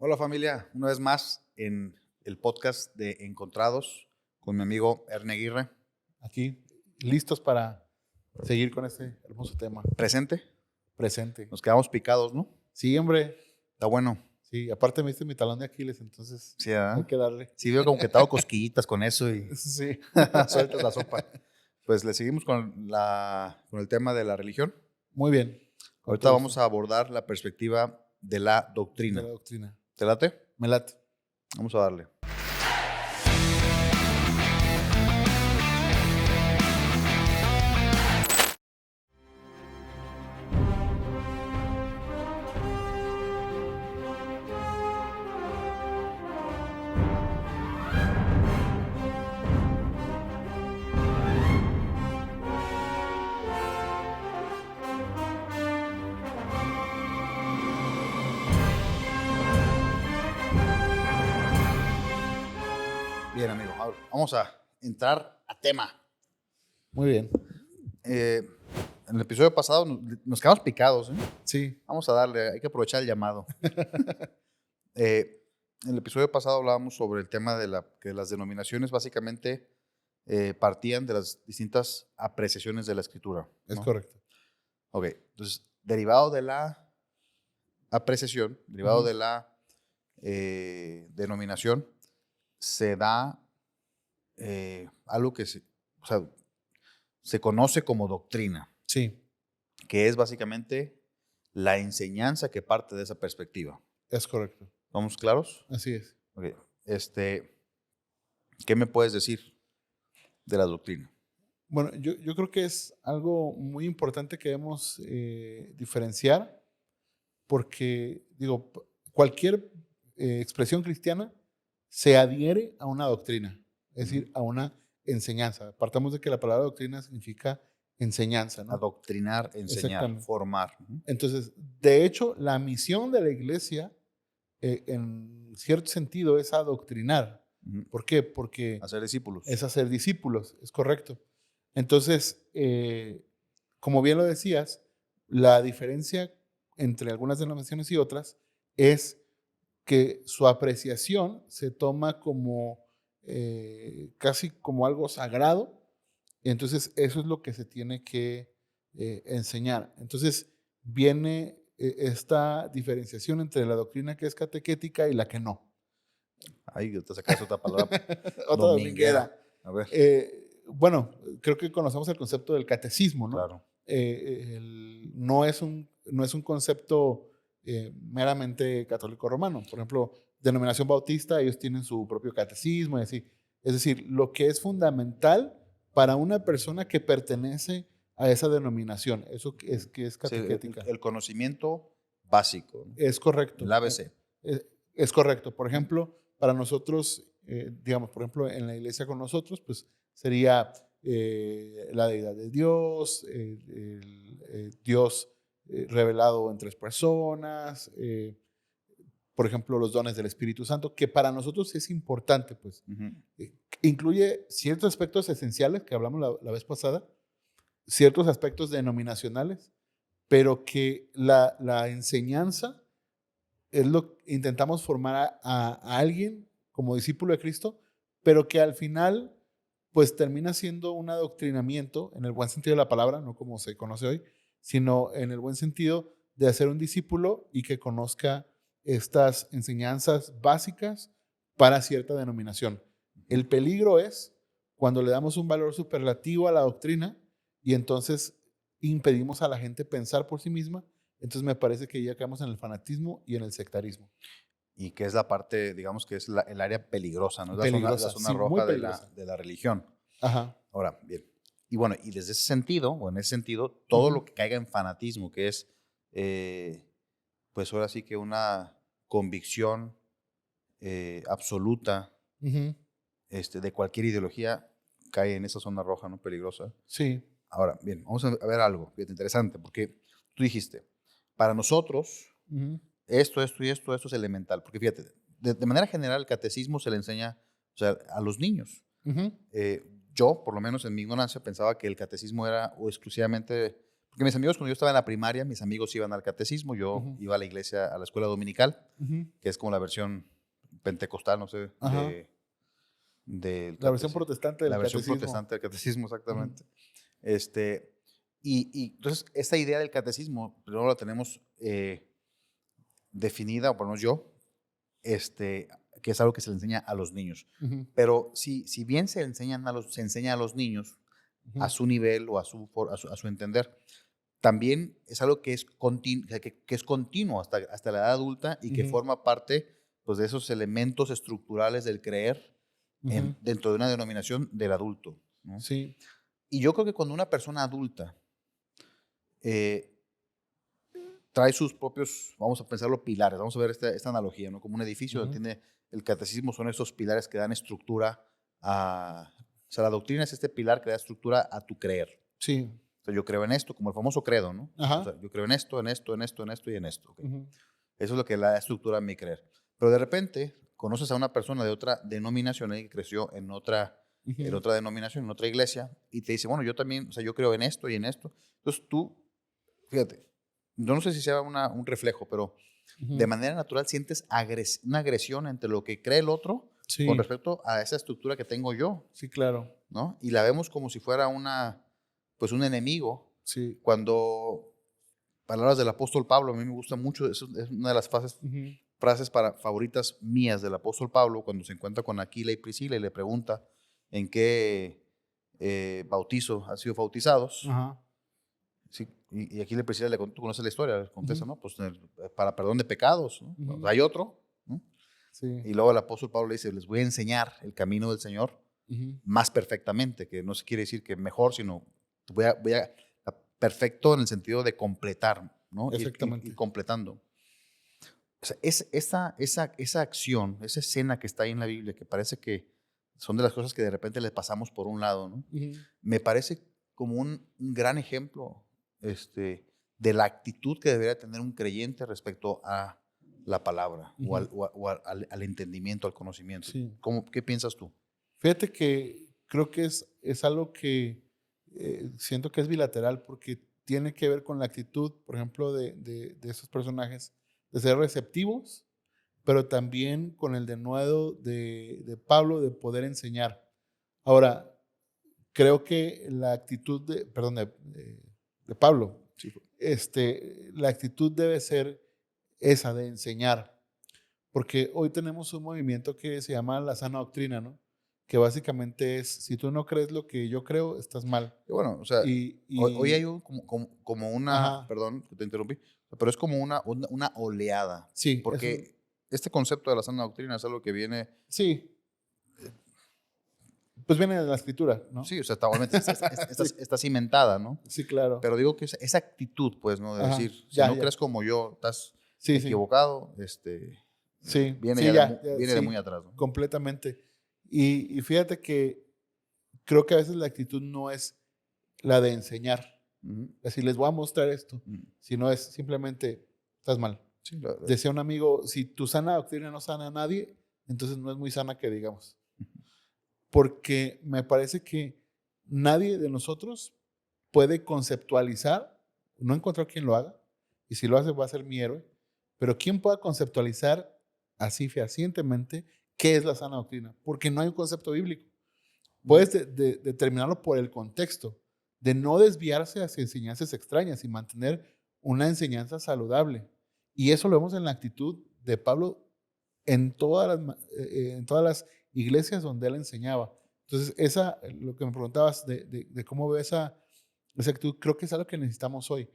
Hola familia, una vez más en el podcast de Encontrados con mi amigo Erne Aguirre. Aquí, listos para seguir con este hermoso tema. Presente, Presente. nos quedamos picados, ¿no? Sí, hombre. Está bueno. Sí, aparte me diste mi talón de Aquiles, entonces Sí, hay que darle. sí veo como que te hago cosquillitas con eso y Sí. sueltas la sopa. Pues le seguimos con el tema de la religión. Muy bien. Ahorita vamos a abordar la perspectiva de la de doctrina. la doctrina. ¿Te late? Me late. Vamos a darle. Bien, amigo, ahora vamos a entrar a tema. Muy bien. En el episodio pasado nos quedamos picados, ¿eh? Sí. Vamos a darle, hay que aprovechar el llamado. En el episodio pasado hablábamos sobre el tema de que las denominaciones básicamente partían de las distintas apreciaciones de la escritura, ¿no? Es correcto. Ok, entonces, derivado de la apreciación, derivado de la denominación, se da algo que se conoce como doctrina, Sí, que es básicamente la enseñanza que parte de esa perspectiva. es correcto. ¿Estamos claros? Así es. Ok. ¿Qué me puedes decir de la doctrina? Bueno, yo creo que es algo muy importante que debemos diferenciar porque, digo, cualquier expresión cristiana se adhiere a una doctrina, es decir, a una enseñanza. Partamos de que la palabra doctrina significa enseñanza, ¿no? Adoctrinar, enseñar, Exactamente. formar. Entonces, de hecho, la misión de la iglesia, en cierto sentido, es adoctrinar. ¿Por qué? Porque Hacer discípulos. es hacer discípulos, es correcto. Entonces, como bien lo decías, la diferencia entre algunas denominaciones y otras es que su apreciación se toma como casi como algo sagrado, y entonces eso es lo que se tiene que enseñar. Entonces viene esta diferenciación entre la doctrina que es catequética y la que no. Ahí te sacas otra palabra Otra dominguera. dominguera. A ver, Bueno, creo que conocemos el concepto del catecismo, ¿no? claro. No es un concepto meramente católico romano. Por ejemplo, denominación bautista, ellos tienen su propio catecismo y así. Es decir, lo que es fundamental para una persona que pertenece a esa denominación, eso que es Sí, catequética. el conocimiento básico, ¿no? Es correcto. El ABC. Es correcto. Por ejemplo, para nosotros, digamos, por ejemplo, en la iglesia con nosotros, pues sería la deidad de Dios, Dios revelado en tres personas, por ejemplo, los dones del Espíritu Santo, que para nosotros es importante, pues. Incluye ciertos aspectos esenciales que hablamos la vez pasada, ciertos aspectos denominacionales, pero que la enseñanza es lo que intentamos formar a alguien como discípulo de Cristo, pero que al final pues termina siendo un adoctrinamiento en el buen sentido de la palabra, no como se conoce hoy, sino en el buen sentido de hacer un discípulo y que conozca estas enseñanzas básicas para cierta denominación. El peligro es cuando le damos un valor superlativo a la doctrina y entonces impedimos a la gente pensar por sí misma. Entonces me parece que ya caemos en el fanatismo y en el sectarismo. Y que es la parte, digamos que es el área peligrosa, ¿no? Es Peligrosa, la zona sí, muy roja peligrosa. de la religión. Ajá. Ahora, bien. Y bueno, y desde ese sentido, o en ese sentido, todo lo que caiga en fanatismo, que es, pues ahora sí que una convicción absoluta de cualquier ideología, cae en esa zona roja, ¿no? Peligrosa. Sí. Ahora, bien, vamos a ver algo interesante, porque tú dijiste, para nosotros, esto es elemental, porque fíjate, de manera general el catecismo se le enseña, o sea, a los niños. Yo, por lo menos en mi ignorancia, pensaba que el catecismo era o exclusivamente Porque mis amigos, cuando yo estaba en la primaria, mis amigos iban al catecismo, yo iba a la iglesia, a la escuela dominical, que es como la versión pentecostal, no sé, Ajá. del La versión catecismo. protestante La del versión catecismo. protestante del catecismo, exactamente. Y entonces, esta idea del catecismo, primero la tenemos definida, o por lo menos yo, que es algo que se le enseña a los niños. Pero si bien se enseña a los niños a su nivel o a su entender, también es algo que es continuo hasta la edad adulta y que forma parte, pues, de esos elementos estructurales del creer dentro de una denominación del adulto, ¿no? Sí. Y yo creo que cuando una persona adulta eh, trae sus propios, vamos a pensarlo, pilares, vamos a ver esta analogía, ¿no? Como un edificio donde tiene el catecismo, son esos pilares que dan estructura o sea, la doctrina es este pilar que da estructura a tu creer. Sí. O sea, yo creo en esto, como el famoso credo, ¿no? Ajá. O sea, yo creo en esto, en esto, en esto, en esto y en esto. ¿Okay? Eso es lo que da estructura a mi creer. Pero de repente conoces a una persona de otra denominación que creció en otra denominación, en otra iglesia, y te dice, bueno, yo también, o sea, yo creo en esto y en esto. Entonces tú, fíjate, yo no sé si sea un reflejo, pero de manera natural sientes una agresión entre lo que cree el otro con respecto a esa estructura que tengo yo. Sí, claro. ¿No? Y la vemos como si fuera pues un enemigo. Sí. Cuando palabras del apóstol Pablo, a mí me gusta mucho, es una de las frases favoritas mías del apóstol Pablo, cuando se encuentra con Aquila y Priscila y le pregunta en qué bautizo han sido bautizados. Ajá. Sí, y Aquila y Priscila, tú conoces la historia, les contesta, ¿no? Pues para perdón de pecados, ¿no? Hay otro, ¿no? Sí. Y luego el apóstol Pablo le dice, les voy a enseñar el camino del Señor más perfectamente, que no se quiere decir que mejor, sino voy a perfecto en el sentido de completar, ¿no? Exactamente. Ir completando. O sea, esa acción, esa escena que está ahí en la Biblia, que parece que son de las cosas que de repente le pasamos por un lado, ¿no? Me parece como un gran ejemplo de la actitud que debería tener un creyente respecto a la palabra o al entendimiento, al conocimiento. Sí. ¿Qué piensas tú? Fíjate que creo que es algo que siento que es bilateral porque tiene que ver con la actitud, por ejemplo, de esos personajes, de ser receptivos, pero también con el denuedo de Pablo de poder enseñar. Ahora, creo que la actitud de Pablo, Sí. la actitud debe ser esa de enseñar, porque hoy tenemos un movimiento que se llama la sana doctrina, ¿no? Que básicamente es, si tú no crees lo que yo creo, estás mal. Y bueno, o sea, hoy hay como una, Ajá. perdón que te interrumpí, pero es como una oleada. Sí. Porque este concepto de la sana doctrina es algo que viene... Sí. Pues viene de la escritura, ¿no? Sí, o sea, obviamente está cimentada, ¿no? Sí, claro. Pero digo que esa actitud, pues, ¿no? De decir, si no crees como yo, estás equivocado, viene de muy atrás, ¿no? Completamente. Y fíjate que creo que a veces la actitud no es la de enseñar. Es decir, les voy a mostrar esto, sino es simplemente, estás mal. Sí, Decía un amigo, si tu sana doctrina no sana a nadie, entonces no es muy sana que digamos. Porque me parece que nadie de nosotros puede conceptualizar, no he encontrado quien lo haga, y si lo hace va a ser mi héroe, pero quien pueda conceptualizar así fehacientemente qué es la sana doctrina, porque no hay un concepto bíblico. Puedes determinarlo por el contexto, de no desviarse hacia enseñanzas extrañas y mantener una enseñanza saludable. Y eso lo vemos en la actitud de Pablo en todas las iglesias donde él enseñaba. Entonces, lo que me preguntabas de cómo ve esa actitud, creo que es algo que necesitamos hoy.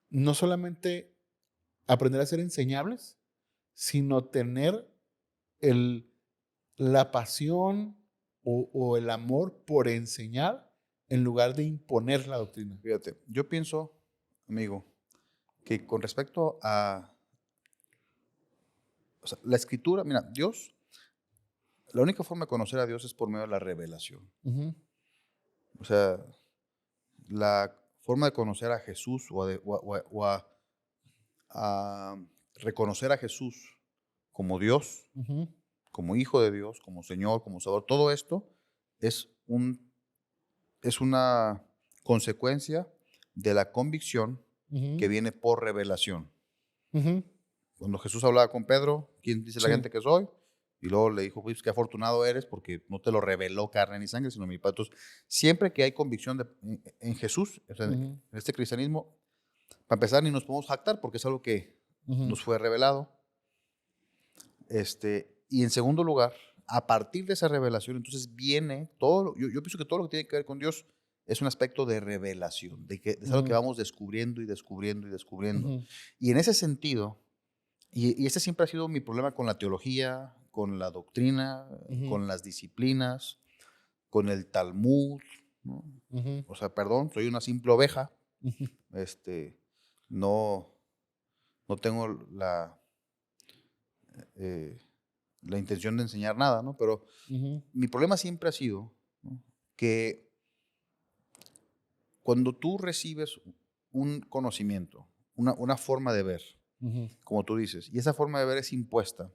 No solamente aprender a ser enseñables, sino tener la pasión o el amor por enseñar en lugar de imponer la doctrina. Fíjate, yo pienso, amigo, que con respecto a o sea, la escritura, mira, Dios, la única forma de conocer a Dios es por medio de la revelación. O sea, la forma de conocer a Jesús o a reconocer a Jesús como Dios, como Hijo de Dios, como Señor, como Salvador, todo esto es una consecuencia de la convicción que viene por revelación. Ujú. Cuando Jesús hablaba con Pedro, ¿quién dice la Sí. gente que soy? Y luego le dijo, pues qué afortunado eres porque no te lo reveló carne ni sangre, sino mi Padre. Entonces, siempre que hay convicción en Jesús, o sea, Ujú. en este cristianismo, para empezar, ni nos podemos jactar porque es algo que Ujú. nos fue revelado. Y en segundo lugar, a partir de esa revelación, entonces viene todo. Yo pienso que todo lo que tiene que ver con Dios es un aspecto de revelación, es algo que Ujú. vamos descubriendo y descubriendo y descubriendo. Ujú. Y en ese sentido, y ese siempre ha sido mi problema con la teología, con la doctrina, Ujú. con las disciplinas, con el Talmud, ¿no? Ujú. O sea, perdón, soy una simple oveja. Ujú. No, no tengo eh, la intención de enseñar nada, ¿no? Pero Ujú. mi problema siempre ha sido, ¿no?, que cuando tú recibes un conocimiento, una forma de ver, Ujú. como tú dices, y esa forma de ver es impuesta,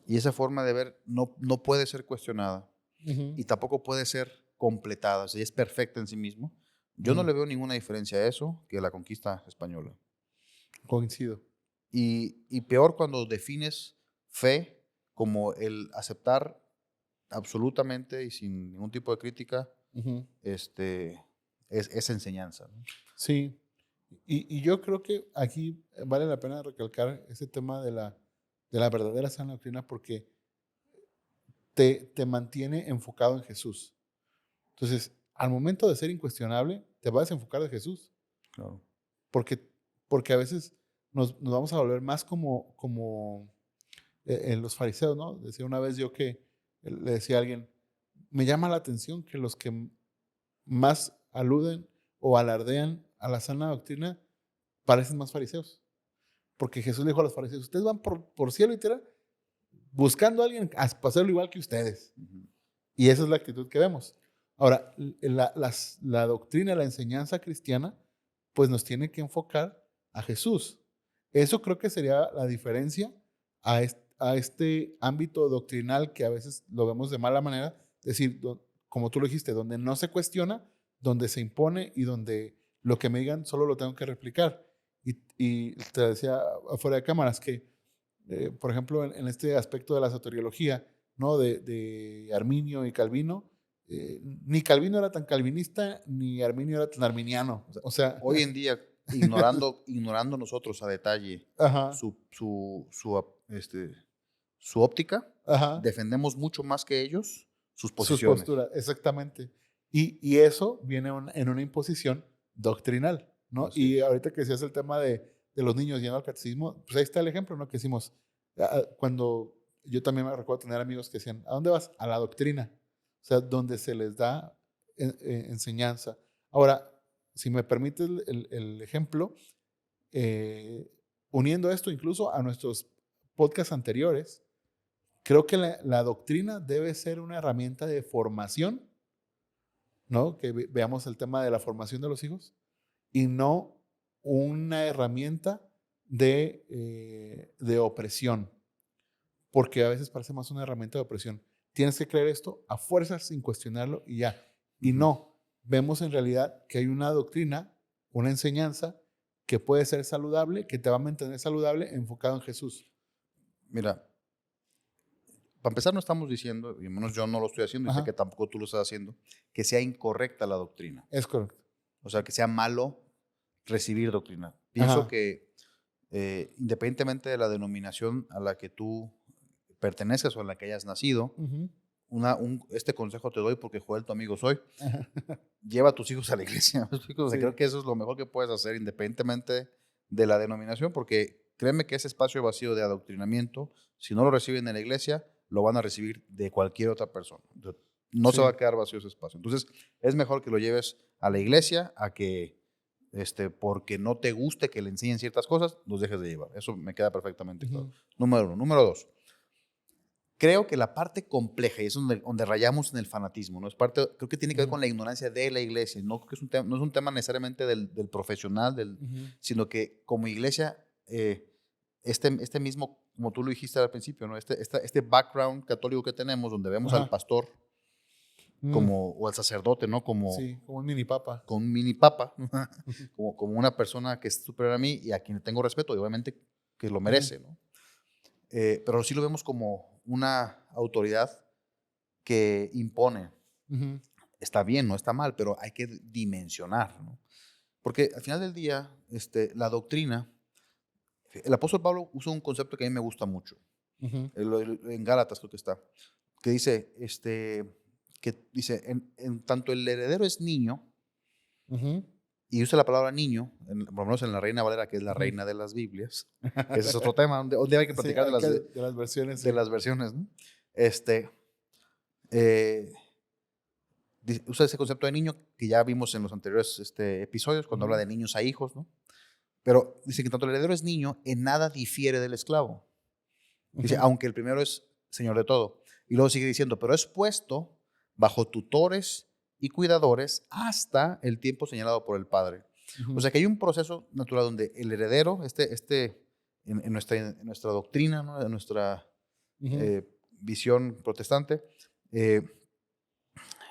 y esa forma de ver no puede ser cuestionada, Ujú. y tampoco puede ser completada, o sea, es perfecta en sí mismo, yo no Ujú. le veo ninguna diferencia a eso que a la conquista española. Coincido. Y peor cuando defines fe como el aceptar absolutamente y sin ningún tipo de crítica Ujú. esa enseñanza, ¿no? Sí. Y yo creo que aquí vale la pena recalcar ese tema de la verdadera sana doctrina porque te mantiene enfocado en Jesús. Entonces, al momento de ser incuestionable, te vas a enfocar de Jesús. Claro. Porque, porque a veces nos vamos a volver más como en los fariseos, ¿no? Decía una vez yo que le decía a alguien, me llama la atención que los que más aluden o alardean a la sana doctrina parecen más fariseos. Porque Jesús le dijo a los fariseos, ustedes van por cielo y tierra buscando a alguien para hacerlo igual que ustedes. Ujú. Y esa es la actitud que vemos. Ahora, la doctrina, la enseñanza cristiana, pues nos tiene que enfocar a Jesús. Eso creo que sería la diferencia a este ámbito doctrinal que a veces lo vemos de mala manera, es decir, como tú lo dijiste, donde no se cuestiona, donde se impone y donde lo que me digan solo lo tengo que replicar. Y te decía afuera de cámaras que, por ejemplo, en este aspecto de la soteriología, ¿no? De Arminio y Calvino, ni Calvino era tan calvinista, ni Arminio era tan arminiano. O sea, Hoy en día, ignorando nosotros a detalle ajá, su óptica, ajá, defendemos mucho más que ellos sus sus posiciones. posturas, exactamente. Y eso viene en una imposición doctrinal, ¿no? Así Y es. ahorita que decías el tema de los niños yendo al catecismo, pues ahí está el ejemplo, ¿no? Que decimos, cuando yo también me recuerdo tener amigos que decían, ¿a dónde vas? A la doctrina. O sea, donde se les da enseñanza. Ahora, si me permites el ejemplo, eh, uniendo esto incluso a nuestros podcasts anteriores, creo que la doctrina debe ser una herramienta de formación, ¿no? Que veamos el tema de la formación de los hijos y no una herramienta de opresión, porque a veces parece más una herramienta de opresión. Tienes que creer esto a fuerzas sin cuestionarlo y ya. Y Ujú. no, vemos en realidad que hay una doctrina, una enseñanza que puede ser saludable, que te va a mantener saludable enfocado en Jesús. Mira, para empezar no estamos diciendo, y al menos yo no lo estoy haciendo y sé Ajá, que tampoco tú lo estás haciendo, que sea incorrecta la doctrina. es correcto. O sea, que sea malo recibir doctrina. Pienso Ajá. que independientemente de la denominación a la que tú perteneces o a la que hayas nacido, Ujú. este consejo te doy porque Joel, tu amigo soy, Ajá. lleva a tus hijos a la iglesia. O sea, creo Sí. que eso es lo mejor que puedes hacer independientemente de la denominación, porque créeme que ese espacio vacío de adoctrinamiento, si no lo reciben en la iglesia, lo van a recibir de cualquier otra persona. Entonces, no se va Sí. a quedar vacío ese espacio. Entonces, es mejor que lo lleves a la iglesia a que, porque no te guste que le enseñen ciertas cosas, los dejes de llevar. Eso me queda perfectamente claro. Ujú. Número uno. Número dos. Creo que la parte compleja, y es donde rayamos en el fanatismo, ¿no? Creo que tiene que ver Ujú. con la ignorancia de la iglesia. No, creo que no es un tema necesariamente del profesional, Ujú. sino que como iglesia, este mismo, como tú lo dijiste al principio, ¿no? Este background católico que tenemos, donde vemos al Ajá. pastor o al sacerdote, ¿no? Sí, como un mini papa. Como un mini papa, como una persona que es superior a mí y a quien le tengo respeto, y obviamente que lo merece, ¿no? Pero sí lo vemos como una autoridad que impone. Está bien, no está mal, pero hay que dimensionar, ¿no? Porque al final del día, la doctrina, el apóstol Pablo usa un concepto que a mí me gusta mucho. En Gálatas creo que está, que dice, en tanto el heredero es niño, y usa la palabra niño, por lo menos en la Reina Valera, que es la reina de las Biblias, que ese es otro tema, donde hay que Sí, platicar de las versiones. de Sí. las versiones, ¿no? Eh, Usa ese concepto de niño que ya vimos en los anteriores episodios, cuando habla de niños a hijos, ¿no? Pero dice que tanto el heredero es niño, en nada difiere del esclavo. Dice, aunque el primero es señor de todo. Y luego sigue diciendo, pero es puesto bajo tutores y cuidadores hasta el tiempo señalado por el padre. O sea que hay un proceso natural donde el heredero, en nuestra doctrina, ¿no? En nuestra visión protestante,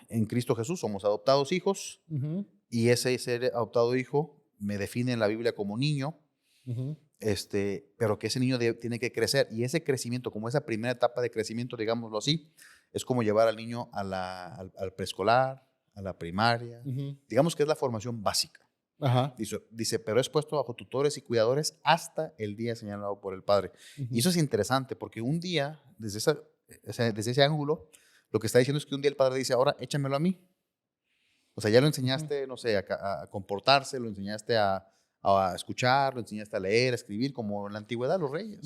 en Cristo Jesús somos adoptados hijos, y ese ser adoptado hijo me define en la Biblia como niño, pero que ese niño tiene que crecer, y ese crecimiento, como esa primera etapa de crecimiento, digámoslo así, es como llevar al niño al preescolar, a la primaria, digamos que es la formación básica. Dice, pero es puesto bajo tutores y cuidadores hasta el día señalado por el Padre. Y eso es interesante, porque un día, desde ese ángulo, lo que está diciendo es que un día el Padre dice, ahora échamelo a mí. O sea, ya lo enseñaste, no sé, a comportarse, lo enseñaste a escuchar, lo enseñaste a leer, a escribir, como en la antigüedad los reyes.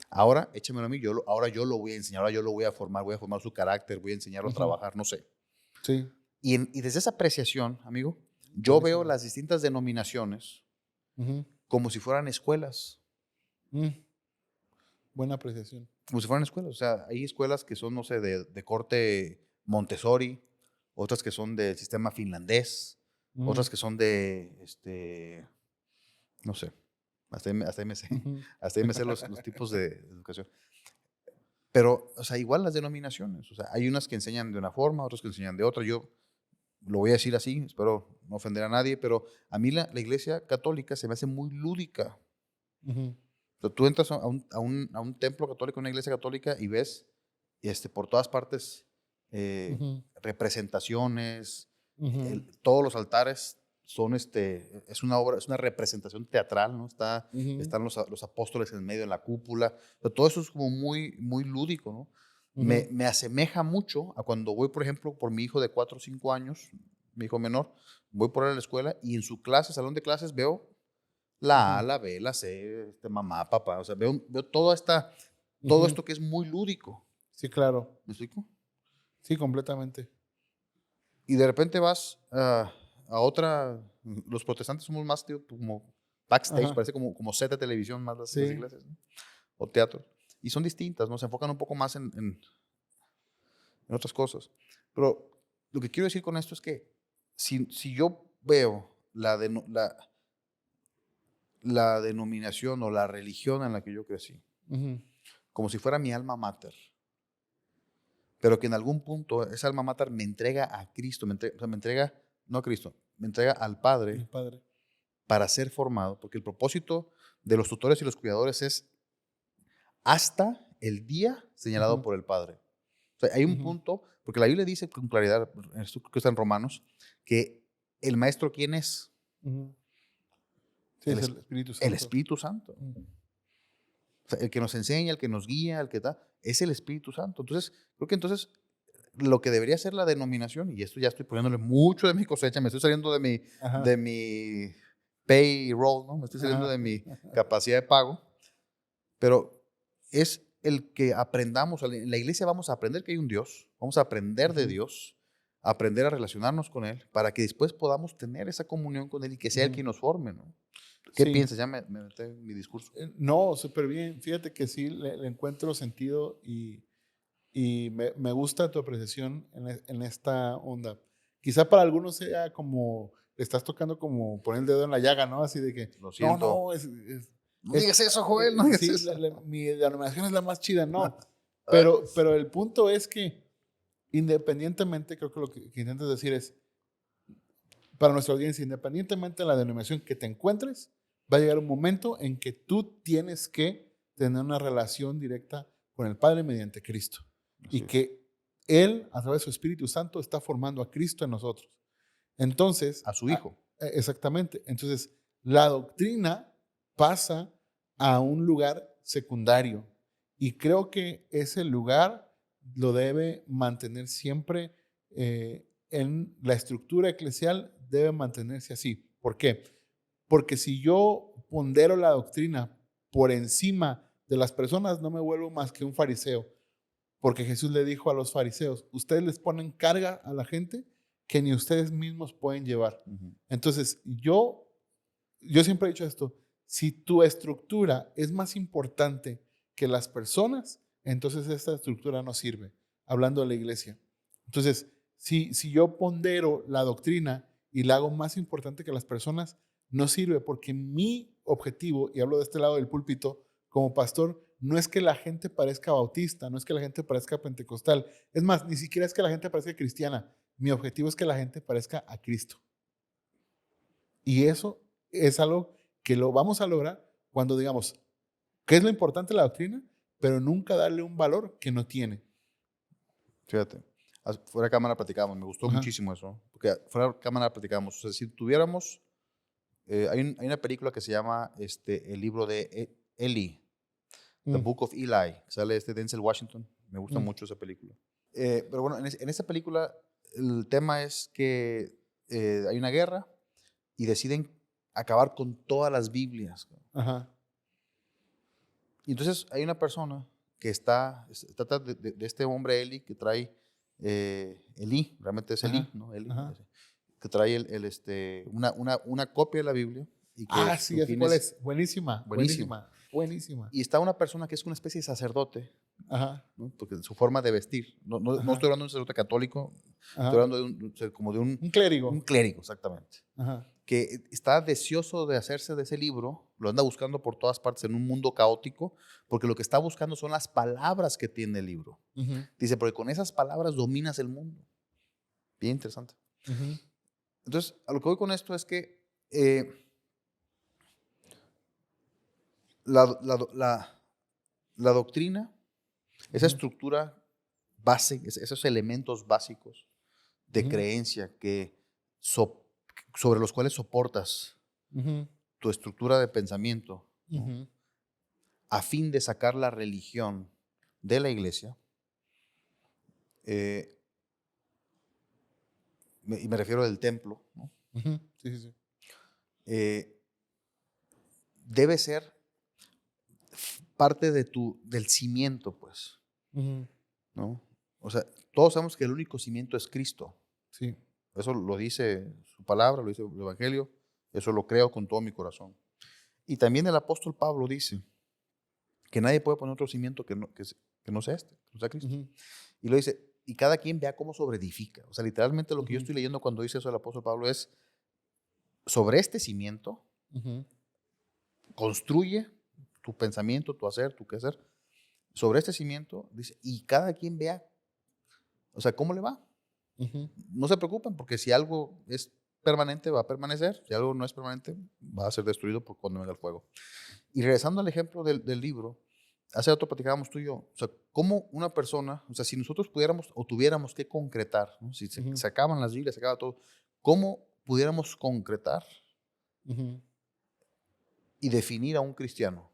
Ahora échamelo a mí, ahora yo lo voy a enseñar, ahora yo lo voy a formar su carácter, voy a enseñarlo a trabajar, no sé. Sí. Y desde esa apreciación, amigo, yo veo las distintas denominaciones como si fueran escuelas. Buena apreciación. Como si fueran escuelas. O sea, hay escuelas que son, no sé, de corte Montessori, otras que son del sistema finlandés, otras que son no sé, hasta ahí me sé, hasta ahí me sé los tipos de educación. Pero, o sea, igual las denominaciones. O sea, hay unas que enseñan de una forma, otras que enseñan de otra. Yo lo voy a decir así, espero no ofender a nadie, pero a mí la iglesia católica se me hace muy lúdica. O sea, tú entras a un templo católico, una iglesia católica, y ves por todas partes representaciones, todos los altares son es una obra, es una representación teatral, ¿no? Están los apóstoles en medio de la cúpula, pero todo eso es como muy, muy lúdico, ¿no? Me asemeja mucho a cuando voy, por ejemplo, por mi hijo de 4 o 5 años, mi hijo menor, voy por él a la escuela y en su clase, salón de clases, veo la A, la B, la C, mamá, papá, o sea, veo todo esto que es muy lúdico. Sí, claro. ¿Me explico? Sí, completamente. Y de repente vas a otra, los protestantes somos más como backstage, parece como set de televisión más las iglesias, ¿no? O teatro. Y son distintas, ¿no? Se enfocan un poco más en otras cosas. Pero lo que quiero decir con esto es que si yo veo la denominación o la religión en la que yo crecí, como si fuera mi alma mater, pero que en algún punto esa alma mater me entrega a Cristo, o sea, me entrega, no a Cristo, me entrega al Padre, El Padre, para ser formado, porque el propósito de los tutores y los cuidadores es hasta el día señalado por el Padre. O sea, hay un punto, porque la Biblia dice con claridad, esto creo que está en Romanos, que el maestro, ¿quién es? Sí, es el Espíritu Santo. El Espíritu Santo. O sea, el que nos enseña, el que nos guía, el que da, es el Espíritu Santo. Entonces, creo que lo que debería ser la denominación, y esto ya estoy poniéndole mucho de mi cosecha, me estoy saliendo de mi payroll, ¿no? Me estoy saliendo de mi capacidad de pago, pero es el que aprendamos, en la iglesia vamos a aprender que hay un Dios, vamos a aprender de Dios, a aprender a relacionarnos con Él, para que después podamos tener esa comunión con Él y que sea Él quien nos forme, ¿no? ¿Qué piensas? Ya me metí en mi discurso. No, súper bien. Fíjate que sí, le encuentro sentido y me gusta tu apreciación en esta onda. Quizá para algunos sea como, le estás tocando como poner el dedo en la llaga, ¿no? Así de que, lo siento. No digas eso, Joel, no digas eso. Mi denominación es la más chida, no. Ay. Pero el punto es que independientemente, creo que lo que intentas decir es, para nuestra audiencia, independientemente de la denominación que te encuentres, va a llegar un momento en que tú tienes que tener una relación directa con el Padre mediante Cristo. Así Y es. que Él, a través de su Espíritu Santo, está formando a Cristo en nosotros. Entonces, A su hijo. exactamente. Entonces, la doctrina pasa a un lugar secundario. Y creo que ese lugar lo debe mantener siempre en la estructura eclesial, debe mantenerse así. ¿Por qué? Porque si yo pondero la doctrina por encima de las personas, no me vuelvo más que un fariseo. Porque Jesús le dijo a los fariseos, ustedes les ponen carga a la gente que ni ustedes mismos pueden llevar. Ujú. Entonces, yo siempre he dicho esto, si tu estructura es más importante que las personas, entonces esta estructura no sirve, hablando de la iglesia. Entonces, si yo pondero la doctrina y la hago más importante que las personas, no sirve porque mi objetivo, y hablo de este lado del púlpito como pastor, no es que la gente parezca bautista, no es que la gente parezca pentecostal. Es más, ni siquiera es que la gente parezca cristiana. Mi objetivo es que la gente parezca a Cristo. Y eso es algo que lo vamos a lograr cuando digamos, ¿qué es lo importante de la doctrina? Pero nunca darle un valor que no tiene. Fíjate. Fuera de cámara platicábamos, me gustó Ajá. muchísimo eso. Porque fuera de cámara platicábamos. O sea, si tuviéramos. Hay una película que se llama El libro de Eli, The Mm, Book of Eli, que sale Denzel Washington. Me gusta mm, mucho esa película. Pero bueno, en esa película el tema es que hay una guerra y deciden acabar con todas las Biblias. ajá. Y entonces hay una persona que trata de este hombre Eli que trae Eli, realmente es Eli, Ajá. ¿no? Eli, Ajá. que trae una copia de la Biblia y que Ah, sí, su ya sé fin cuál es es. Buenísima, buenísimo. buenísima, buenísima. Y está una persona que es una especie de sacerdote, Ajá. ¿no? Porque su forma de vestir, no Ajá. estoy hablando de un sacerdote católico, estoy Ajá. hablando como de Un un clérigo. clérigo, exactamente, Ajá. que está deseoso de hacerse de ese libro, lo anda buscando por todas partes en un mundo caótico, porque lo que está buscando son las palabras que tiene el libro. Ujú, Dice, porque con esas palabras dominas el mundo. Bien interesante. ujú, Entonces, a lo que voy con esto es que la, la, la, la doctrina, esa ujú, estructura base, esos elementos básicos de ujú, creencia sobre los cuales soportas ujú, tu estructura de pensamiento, ¿no? ujú, A fin de sacar la religión de la iglesia, eh, y me refiero del templo, ¿no? ujú. Sí, sí, sí. Eh, debe ser parte del cimiento, pues, Ujú, ¿no? O sea, todos sabemos que el único cimiento es Cristo. sí. Eso lo dice su palabra, lo dice el Evangelio, eso lo creo con todo mi corazón. Y también el apóstol Pablo dice que nadie puede poner otro cimiento que no sea que no sea Cristo. Ujú, Y lo dice, y cada quien vea cómo sobreedifica. O sea, literalmente lo que yo ujú, estoy leyendo cuando dice eso el apóstol Pablo es, sobre este cimiento, ujú, construye tu pensamiento, tu hacer, tu quehacer. Sobre este cimiento, dice, y cada quien vea, o sea, cómo le va. ujú. No se preocupen, porque si algo es permanente, va a permanecer. Si algo no es permanente, va a ser destruido por cuando venga el fuego. Y regresando al ejemplo del libro, hace rato platicábamos tú y yo, o sea, cómo una persona, o sea, si nosotros pudiéramos o tuviéramos que concretar, ¿no? Si Ujú, se acaban las Biblias, se acaba todo, ¿cómo pudiéramos concretar ujú, y definir a un cristiano?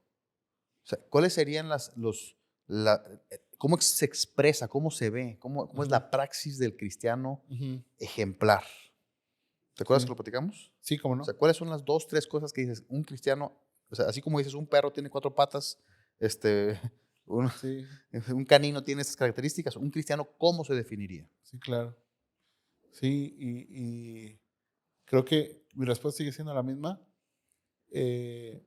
O sea, ¿cuáles serían cómo se expresa, cómo se ve, cómo es ujú, la praxis del cristiano ujú. ejemplar? ¿Te acuerdas que Sí, lo platicamos? sí, cómo O sea, no. ¿cuáles son las dos, tres cosas que dices, un cristiano, o sea, así como dices, un perro tiene cuatro patas, este, un, Sí, un canino tiene esas características, un cristiano, ¿cómo se definiría? sí, claro. Sí, y creo que mi respuesta sigue siendo la misma. Eh,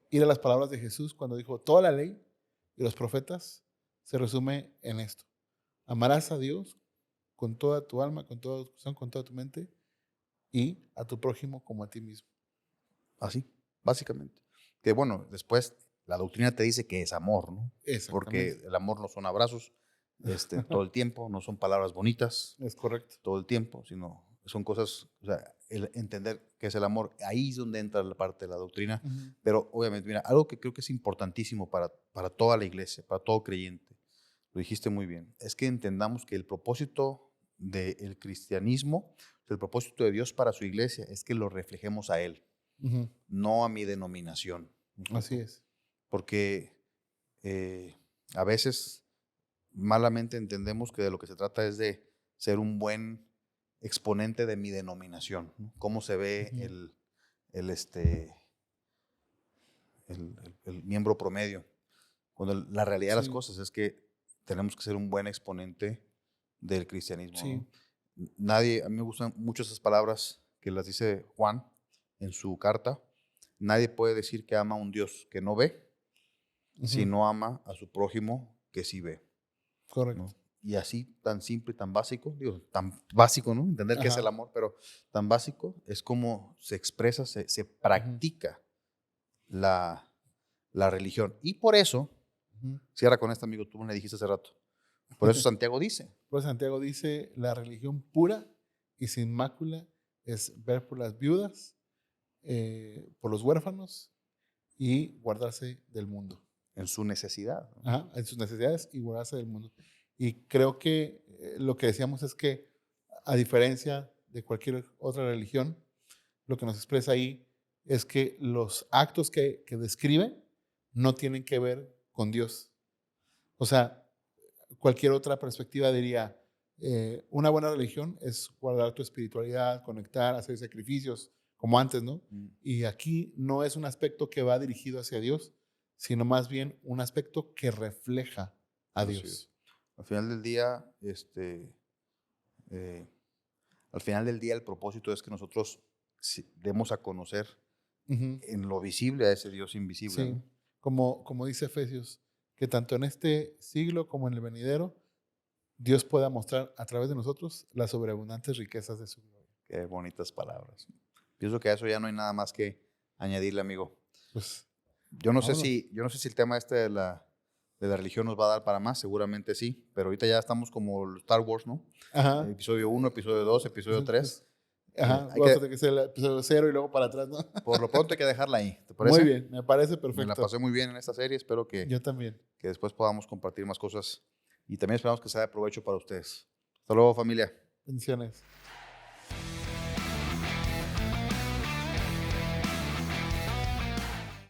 Ir a las palabras de Jesús cuando dijo, toda la ley y los profetas se resume en esto. Amarás a Dios con toda tu alma, con toda tu corazón, con toda tu mente y a tu prójimo como a ti mismo. Así, básicamente. Que bueno, después la doctrina te dice que es amor, ¿no? Exactamente. Porque el amor no son abrazos, todo el tiempo, no son palabras bonitas Es correcto. todo el tiempo, sino son cosas, o sea, el entender qué es el amor, ahí es donde entra la parte de la doctrina, pero obviamente, mira, algo que creo que es importantísimo para toda la iglesia, para todo creyente, lo dijiste muy bien, es que entendamos que el propósito del cristianismo, el propósito de Dios para su iglesia es que lo reflejemos a Él, no a mi denominación. Así es. Porque a veces malamente entendemos que de lo que se trata es de ser un buen exponente de mi denominación, ¿no? Cómo se ve el miembro promedio. Cuando la realidad de las Sí. cosas es que tenemos que ser un buen exponente del cristianismo, Sí. ¿no? Nadie, a mí me gustan mucho esas palabras que las dice Juan en su carta. Nadie puede decir que ama a un Dios que no ve si no ama a su prójimo que sí ve, Correcto. ¿no? Y así, tan simple y tan básico, digo, tan básico, ¿no? Entender qué es el amor, pero tan básico es como se expresa, se practica la religión. Y por eso, cierra con esto, amigo, tú me le dijiste hace rato, por eso Santiago dice. Pues Santiago dice, la religión pura y sin mácula es ver por las viudas, por los huérfanos y guardarse del mundo. En su necesidad, ¿no? Ajá, en sus necesidades y guardarse del mundo. Y creo que lo que decíamos es que, a diferencia de cualquier otra religión, lo que nos expresa ahí es que los actos que describe no tienen que ver con Dios. O sea, cualquier otra perspectiva diría, una buena religión es guardar tu espiritualidad, conectar, hacer sacrificios, como antes, ¿no? Y aquí no es un aspecto que va dirigido hacia Dios, sino más bien un aspecto que refleja a Así Dios. es. Al final del día, el propósito es que nosotros demos a conocer en lo visible a ese Dios invisible, Sí, ¿no? como dice Efesios, que tanto en este siglo como en el venidero, Dios pueda mostrar a través de nosotros las sobreabundantes riquezas de su gloria. Qué bonitas palabras. Pienso que a eso ya no hay nada más que añadirle, amigo. Pues, Yo no sé vámonos. si el tema de la religión nos va a dar para más, seguramente sí, pero ahorita ya estamos como Star Wars, ¿no? Ajá. Episodio 1, episodio 2, episodio 3. Ajá, Hay vamos a que, tener que hacer el episodio 0 y luego para atrás, ¿no? por lo pronto hay que dejarla ahí, ¿te Muy parece? bien, me parece Me la perfecto. pasé muy bien en esta serie, espero que Yo también. después podamos compartir más cosas y también esperamos que sea de provecho para ustedes. Hasta luego, familia. Bendiciones.